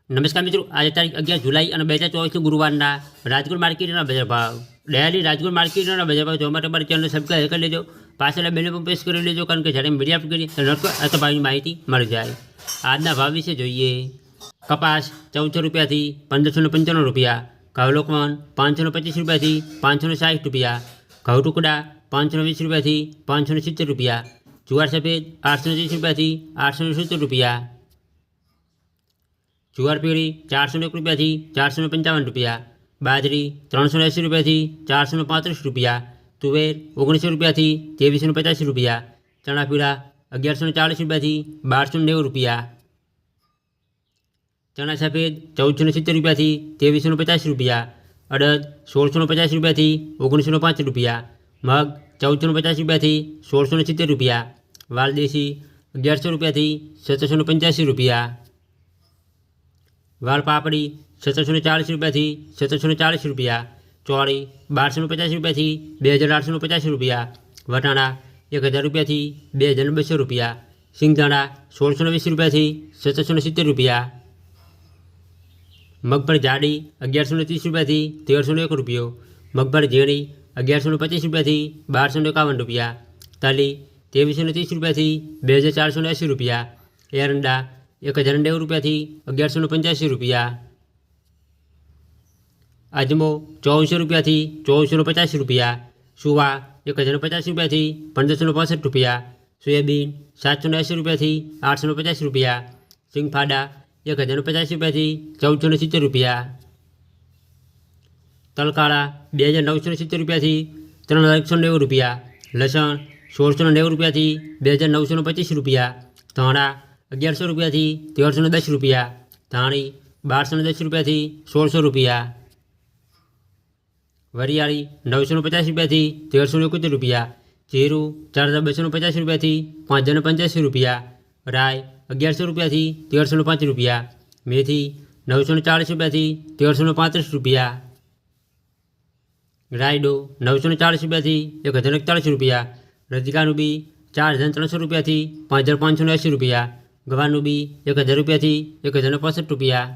નમસ્કાર મિત્રો, આજે તારીખ 11 જુલાઈ અને 2024 ગુરુવારના રાજકોટ માર્કેટના બજાર ભાવ. ડેલી રાજકોટ માર્કેટના બજાર ભાવ જોવા માટે અમારી ચેનલ સબસ્ક્રાઈબ કરી લેજો. પાછળ બેલ પર પ્રેસ કરી લેજો, કારણ કે જ્યારે મીડિયા અપ કરીએ તો ભાવની માહિતી મળી જાય. આજના ભાવ વિશે જોઈએ. કપાસ 1400 રૂપિયાથી 1595 રૂપિયા, ઘઉં લોકવન 525 રૂપિયાથી 560 રૂપિયા, ઘઉં ટુકડા 520 રૂપિયાથી 570 રૂપિયા, જુવાર સફેદ 830 રૂપિયાથી 870 રૂપિયા, જુવાર પીળી 401 રૂપિયાથી 455 રૂપિયા, બાજરી 380 રૂપિયાથી 435 રૂપિયા, તુવેર 1900 રૂપિયાથી 2350 રૂપિયા, ચણા પીળા 1140 રૂપિયાથી 1290 રૂપિયા, ચણા સફેદ 1470 રૂપિયાથી 2350 રૂપિયા, અડદ 1650 રૂપિયાથી 1905 રૂપિયા, મગ 1450 રૂપિયાથી 1670 રૂપિયા, વાલદેશી 1100 રૂપિયાથી 1785 રૂપિયા, વાલ પાપડી 1740 રૂપિયાથી 1740 રૂપિયા, ચોળી 1250 રૂપિયાથી 2850 રૂપિયા, વટાણા 1000 રૂપિયાથી 2200 રૂપિયા, સિંગદાણા 1620 રૂપિયાથી 1770 રૂપિયા, મગફળી જાડી 1130 રૂપિયાથી 1301 રૂપિયો, મગફળી ઝીણી 1125 રૂપિયાથી 1251 રૂપિયા, તલી 2330 રૂપિયાથી 2480 રૂપિયા, એરંડા 1090 રૂપિયાથી 1185 રૂપિયા, અજમો 1400 રૂપિયાથી 1450 રૂપિયા, સુવા 1050 રૂપિયાથી 1565 રૂપિયા, સોયાબીન 780 રૂપિયાથી 850 રૂપિયા, સિંગફાડા 1050 રૂપિયાથી 1470 રૂપિયા, તલકાળા 2970 રૂપિયાથી 3190 રૂપિયા, લસણ 1690 રૂપિયાથી 2925 રૂપિયા, ધાણા 1100 રૂપિયાથી 1310 રૂપિયા, ધાણી 1210 રૂપિયાથી 1600 રૂપિયા, વરિયાળી 950 રૂપિયાથી 1371 રૂપિયા, જીરું 4250 રૂપિયાથી 5085 રૂપિયા, રાય 1100 રૂપિયાથી 1305 રૂપિયા, મેથી 940 રૂપિયાથી 1335 રૂપિયા, રાયડો 940 રૂપિયાથી 1041 રૂપિયા, રજકાનું બી 4300 રૂપિયાથી 5580 રૂપિયા, ગવાનું બી 1000 રૂપિયાથી 1065 રૂપિયા.